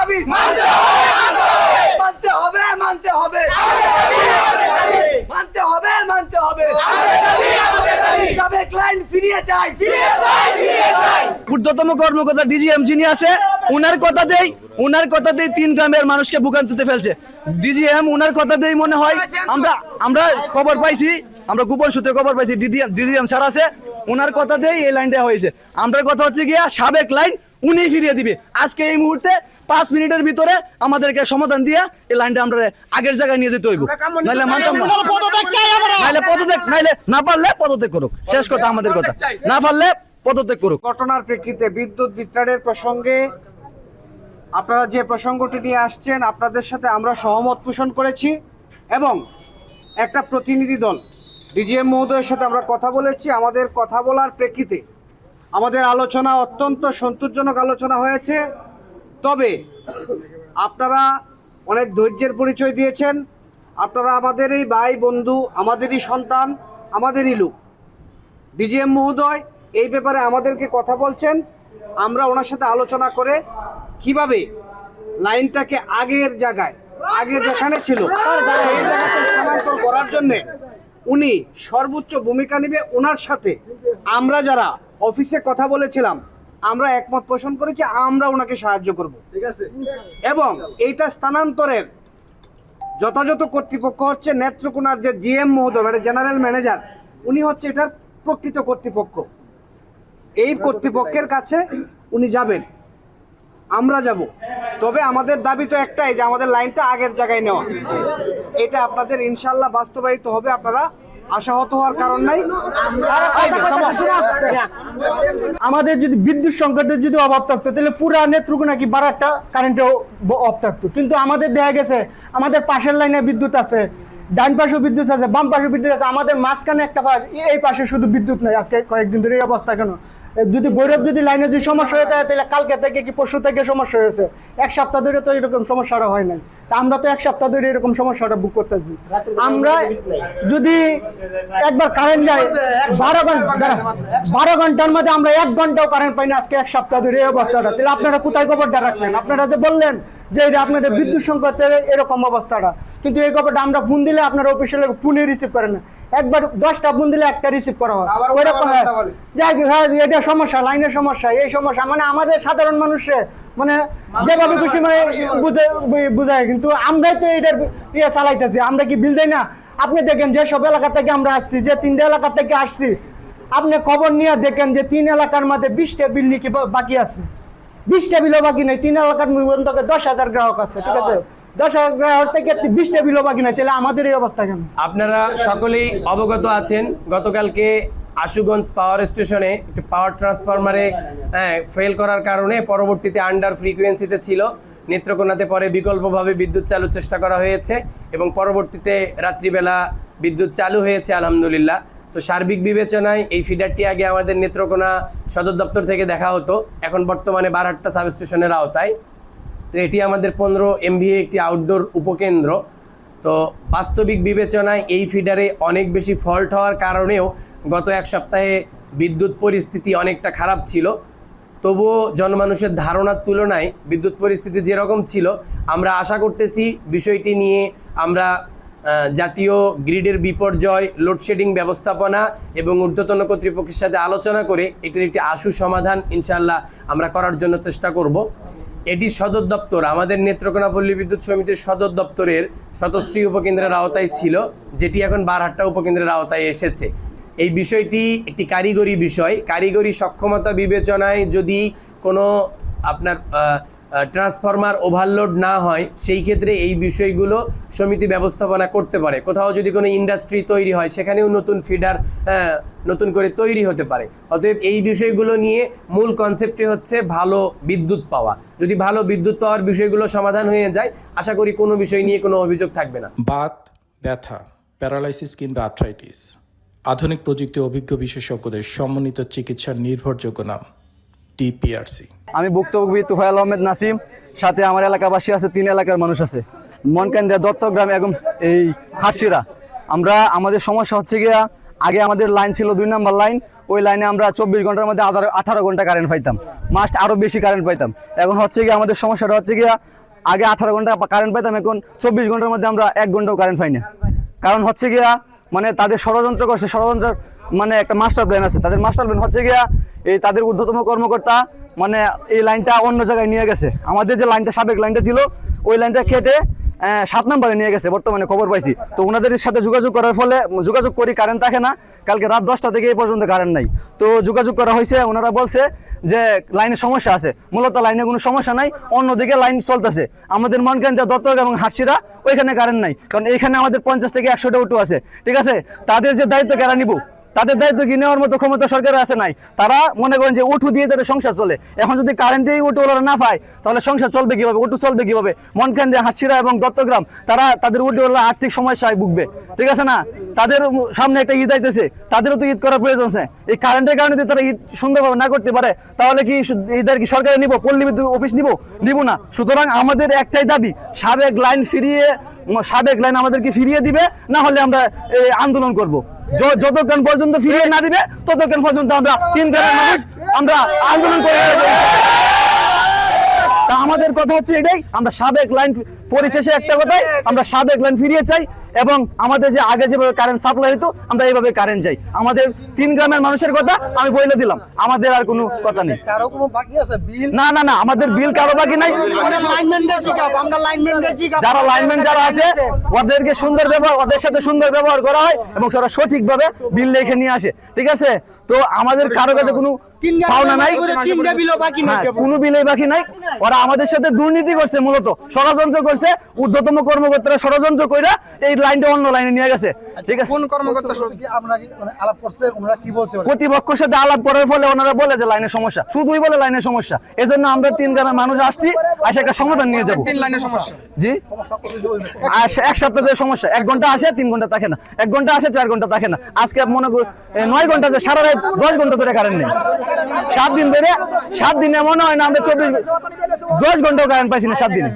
দাবি মানতে হবে মানতে হবে মানতে হবে সাবেক লাইন ফিরিয়ে চাই ঊর্ধ্বতম কর্মকর্তা ডিজিএম যিনি আছে উনার কথাতেই 3 গ্রামের মানুষকে ভোগান্তিতে ফেলছে। ডিজিএম উনার কথাতেই মনে হয় আমরা খবর পাইছি, আমরা গোপন সূত্রে খবর পাইছি ডিজিএম স্যার আছে, উনার কথাতেই এই লাইনটা হয়েছে। আমরা কথা হচ্ছে গিয়া সাবেক লাইন উনি ফিরিয়ে দিবে আজকে এই মুহূর্তে 5 মিনিটের ভিতরে আমাদেরকে সমাধান দিয়া এই লাইনটা আমরা আগের জায়গায় নিয়ে যেতে হইব, নাইলে মানতাম না। নাইলে পদত্যাগ, নাইলে না পারলে পদত্যাগ করুক, শেষ কথা আমাদের কথা, না পারলে পদত্যাগ করুক। ঘটনার প্রেক্ষিতে বিদ্যুৎ বিতরণের প্রসঙ্গে আপনারা যে প্রসঙ্গটি নিয়ে আসছেন আপনাদের সাথে আমরা সহমত পোষণ করেছি এবং একটা প্রতিনিধি দল ডিজিএম মহোদয়ের সাথে আমরা কথা বলেছি। আমাদের কথা বলার প্রেক্ষিতে আমাদের আলোচনা অত্যন্ত সন্তোষজনক আলোচনা হয়েছে। তবে আপনারা অনেক ধৈর্যের পরিচয় দিয়েছেন, আপনারা আমাদেরই ভাই বন্ধু, আমাদেরই সন্তান, আমাদেরই লোক। ডিজিএম মহোদয় এই ব্যাপারে আমাদেরকে কথা বলছেন, আমরা ওনার সাথে আলোচনা করে কিভাবে লাইনটাকে আগের জায়গায়, আগে যেখানে ছিল সেই জায়গাতে স্থানান্তর করার জন্যে উনি সর্বোচ্চ ভূমিকা নেবে। ওনার সাথে আমরা যারা অফিসে কথা বলেছিলাম আমরা একমত পোষণ করেছি, আমরা ওনাকে সাহায্য করব, ঠিক আছে। এবং এইটা স্থানান্তরের যথাযথ কর্তৃপক্ষ হচ্ছে নেত্রকোনার যে জিএম মহোদয় মানে জেনারেল ম্যানেজার, উনি হচ্ছে এটার প্রকৃত কর্তৃপক্ষ। এই কর্তৃপক্ষের কাছে উনি যাবেন, আমরা যাব। তবে আমাদের দাবি তো একটাই যে আমাদের লাইনটা আগের জায়গায় নেওয়া। এটা আপনাদের ইনশাল্লাহ বাস্তবায়িত হবে, আপনারা আশাহত হওয়ার কারণ নাই। আমাদের যদি বিদ্যুৎ সংকটের যদি অভাব থাকতো তাহলে পুরা নেত্রকোনা কি বারাটা কারেন্টেও অফ থাকতো, কিন্তু আমাদের দেখা গেছে আমাদের পাশের লাইনে বিদ্যুৎ আছে, ডান পাশেও বিদ্যুৎ আছে, বাম পাশেও বিদ্যুৎ আছে, আমাদের মাঝখানে একটা পাশ, এই পাশে শুধু বিদ্যুৎ নেই। আজকে কয়েকদিন ধরে এই অবস্থা কেন? যদি ভৈরব যদি লাইনে যদি সমস্যা হয়ে থাকে তাহলে কালকে থেকে কি পরশু থেকে সমস্যা হয়েছে, 1 সপ্তাহ ধরে তো এরকম সমস্যাটা হয় নাই। তা আমরা তো 1 সপ্তাহ ধরে এরকম সমস্যাটা বুক করতেছি। আমরা যদি একবার কারেন্ট যায় 12 ঘন্টার মধ্যে আমরা 1 ঘন্টাও কারেন্ট পাই না আজকে 1 সপ্তাহ ধরে এই অবস্থাটা, তাহলে আপনারা কোথায় খবরটা রাখলেন? আপনারা যে বললেন যে আপনাদের বিদ্যুৎ সংকটের এরকম অবস্থাটা, কিন্তু এই খবরটা আমরা ফোন দিলে আপনারা অফিসিয়াল ফোনে রিসিভ করেন না, একবার 10টা ফোন দিলে একটা রিসিভ করা হয়। ওইরকম যাই এটা সমস্যা, লাইনের সমস্যা, এই সমস্যা, মানে আমাদের সাধারণ মানুষে মানে যেভাবে খুশি মানে বুঝায়, কিন্তু আমরাই তো এটার ইয়ে চালাইতেছি। আমরা কি বিল দেই না? আপনি দেখেন যে সব এলাকা থেকে আমরা আসছি, যে 3টা এলাকা থেকে আসছি, আপনি খবর নিয়ে দেখেন যে 3 এলাকার মধ্যে 20টা বিল নাকি বাকি আছে, 20টা বিলও বাকি নেই। 3 এলাকার মধ্যে 10,000 গ্রাহক আছে, ঠিক আছে, 10,000 গ্রাহক থেকে 20টা বিলও বাকি নাই, তাহলে আমাদের এই অবস্থা কেন? আপনারা সকলেই অবগত আছেন, গতকালকে আশুগঞ্জ পাওয়ার স্টেশনে একটি পাওয়ার ট্রান্সফরমারে ফেল করার কারণে পরবর্তীতে আন্ডার ফ্রিকোয়েন্সিতে ছিল, নেত্রকোনাতে পরে বিকল্পভাবে বিদ্যুৎ চালুর চেষ্টা করা হয়েছে এবং পরবর্তীতে রাত্রিবেলা বিদ্যুৎ চালু হয়েছে আলহামদুলিল্লাহ। তো সার্বিক বিবেচনায় এই ফিডারটি আগে আমাদের নেত্রকোনা সদর দপ্তর থেকে দেখা হতো, এখন বর্তমানে বারহাট্টা সাবস্টেশনের আওতায়। তো এটি আমাদের 15 MVA একটি আউটডোর উপকেন্দ্র। তো বাস্তবিক বিবেচনায় এই ফিডারে অনেক বেশি ফল্ট হওয়ার কারণেও গত 1 সপ্তাহে বিদ্যুৎ পরিস্থিতি অনেকটা খারাপ ছিল। তবুও জনমানুষের ধারণার তুলনায় বিদ্যুৎ পরিস্থিতি যেরকম ছিল, আমরা আশা করতেছি বিষয়টি নিয়ে আমরা জাতীয় গ্রিডের বিপর্যয়, লোডশেডিং ব্যবস্থাপনা এবং ঊর্ধ্বতন কর্তৃপক্ষের সাথে আলোচনা করে এটির একটি আশু সমাধান ইনশাআল্লাহ আমরা করার জন্য চেষ্টা করব। এটি সদর দপ্তর, আমাদের নেত্রকোনা পল্লী বিদ্যুৎ সমিতির সদর দপ্তরের শতশ্রী উপকেন্দ্রের আওতায় ছিল, যেটি এখন বারহাট্টা উপকেন্দ্রের আওতায় এসেছে। এই বিষয়টি একটি কারিগরি বিষয়, কারিগরি সক্ষমতা বিবেচনায় যদি কোনো আপনার ট্রান্সফরমার ওভারলোড না হয়, সেই ক্ষেত্রে এই বিষয়গুলো সমিতি ব্যবস্থাপনা করতে পারে। কোথাও যদি কোনো ইন্ডাস্ট্রি তৈরি হয়, সেখানেও নতুন ফিডার নতুন করে তৈরি হতে পারে। অতএব এই বিষয়গুলো নিয়ে মূল কনসেপ্টটি হচ্ছে ভালো বিদ্যুৎ পাওয়া। যদি ভালো বিদ্যুৎ পাওয়ার বিষয়গুলো সমাধান হয়ে যায়, আশা করি কোনো বিষয় নিয়ে কোনো অভিযোগ থাকবে না। বাত, ব্যথা, প্যারালাইসিস কিংবা আর্থ্রাইটিস, আধুনিক প্রযুক্তি অভিজ্ঞ বিশেষজ্ঞদের সমন্বিত চিকিৎসার নির্ভরযোগ্য নাম টিপিআরসি। আমি ভুক্তভোগী তুফাইল আহমেদ নাসিম, সাথে আমার এলাকাবাসী আছে, 3 এলাকার মানুষ আছে, মনকান্দা, দত্তগ্রাম এবং এই হাটশিরা। আমাদের সমস্যা হচ্ছে গিয়া, আগে আমাদের লাইন ছিল 2 নম্বর লাইন, ওই লাইনে আমরা 24 ঘন্টার মধ্যে 18 ঘন্টা কারেন্ট পাইতাম, মাস্ট আরো বেশি কারেন্ট পাইতাম। এখন হচ্ছে কি আমাদের সমস্যাটা হচ্ছে কি আগে 18 ঘন্টা কারেন্ট পাইতাম, এখন 24 ঘন্টার মধ্যে আমরা 1 ঘন্টাও কারেন্ট পাই না। কারণ হচ্ছে গিয়া মানে তাদের ষড়যন্ত্র করছে, ষড়যন্ত্রের মানে একটা মাস্টার প্ল্যান আছে। তাদের মাস্টার প্ল্যান হচ্ছে গিয়া এই তাদের ঊর্ধ্বতম কর্মকর্তা মানে এই লাইনটা অন্য জায়গায় নিয়ে গেছে। আমাদের যে লাইনটা সাবেক লাইনটা ছিল ওই লাইনটা কেটে 7 নম্বরে নিয়ে গেছে, বর্তমানে খবর পাইছি। তো ওনাদের সাথে যোগাযোগ করার ফলে যোগাযোগ করি, কারেন্ট থাকে না। কালকে রাত 10টা থেকে এই পর্যন্ত কারেন্ট নাই। তো যোগাযোগ করা হয়েছে, ওনারা বলছে যে লাইনে সমস্যা আছে। মূলত লাইনে কোনো সমস্যা নাই, অন্যদিকে লাইন চলতেছে। আমাদের মনকান্দা, দত্তক এবং হাটশিরা ওইখানে কারেন্ট নাই, কারণ এইখানে আমাদের 50 থেকে 100টা অটো আছে। ঠিক আছে, তাদের যে দায়িত্ব কেরা নিব, তাদের দায়িত্ব কি নেওয়ার মতো ক্ষমতা সরকারের আছে নাই। তারা মনে করেন যে উঠু দিয়ে তাদের সংসার চলে। এখন যদি কারেন্টেই উঠুওয়ালা না পায় তাহলে সংসার চলবে কিভাবে, উঠু চলবে কিভাবে? মনকান্দা, হাটশিরা এবং দত্তগ্রাম তারা তাদের উঠুওয়ালা আর্থিক সমস্যায় ভুগবে। ঠিক আছে না, তাদের সামনে একটা ঈদ আইতেছে, তাদেরও তো ঈদ করার প্রয়োজন আছে। এই কারেন্টের কারণে যদি তারা ঈদ সুন্দরভাবে না করতে পারে তাহলে কি ঈদের কি সরকারে নিব, পল্লী বিদ্যুৎ অফিস নিব না। সুতরাং আমাদের একটাই দাবি, সাবেক লাইন আমাদেরকে ফিরিয়ে দিবে, না হলে আমরা আন্দোলন করব। যতক্ষণ পর্যন্ত ফিরিয়ে না দিবে ততক্ষণ পর্যন্ত আমরা 3 গ্রামের মানুষ আমরা আন্দোলন করে যাবো। তা আমাদের কথা হচ্ছে এটাই, আমরা সাবেক লাইন পরিশেষে একটা কথাই, আমরা সাবেক লাইন ফিরিয়ে চাই এবং আমাদের যে আগে যেভাবে কারেন্ট সাপ্লাই হতো আমরা এইভাবে কারেন্ট চাই। আমাদের 3 গ্রামের মানুষের কথা আমি বলে দিলাম, আমাদের আর কোনো কথা নেই। কারো কোনো বাকি আছে বিল? না, আমাদের বিল কারো বাকি নাই। যারা লাইনম্যান যারা আছে ওদেরকে সুন্দর ব্যবহার, ওদের সাথে সুন্দর ব্যবহার করা হয় এবং সেটা সঠিকভাবে বিল লিখে নিয়ে আসে। ঠিক আছে, তো আমাদের কারো কাছে কোনো পাওনা নাই, কোনো বিলই বাকি নাই। ওরা আমাদের সাথে দুর্নীতি করছে, মূলত ষড়যন্ত্র করছে। ঊর্ধ্বতম কর্মকর্তারা ষড়যন্ত্র করে এই লাইনটা অন্য লাইনে নিয়ে গেছে। ঠিক আছে, কোন কর্মকর্তার সাথে কি আপনারা আলাপ করছেন? ওনারা কি বলছে? কর্তৃপক্ষের সাথে আলাপ করার ফলে ওনারা বলে যে লাইনের সমস্যা, শুধুই বলে লাইনের সমস্যা। এজন্য আমরা 3 গ্রামের মানুষ আসছি, আসে একটা সমাধান নিয়ে যাবো। 3 লাইনের সমস্যা? জি, 1 সপ্তাহের সমস্যা। 1 ঘন্টা আসে, 3 ঘন্টা থাকে না। 1 ঘন্টা আসে, 4 ঘন্টা থাকে না। আজকে মনে করি 9 ঘন্টা, যে সারা রাত 10 ঘন্টা ধরে কারেন্ট নেই। 7 দিন ধরে, 7 দিনে মনে হয় না আমরা 10 ঘন্টাও কারেন্ট পাইছি না 7 দিনে।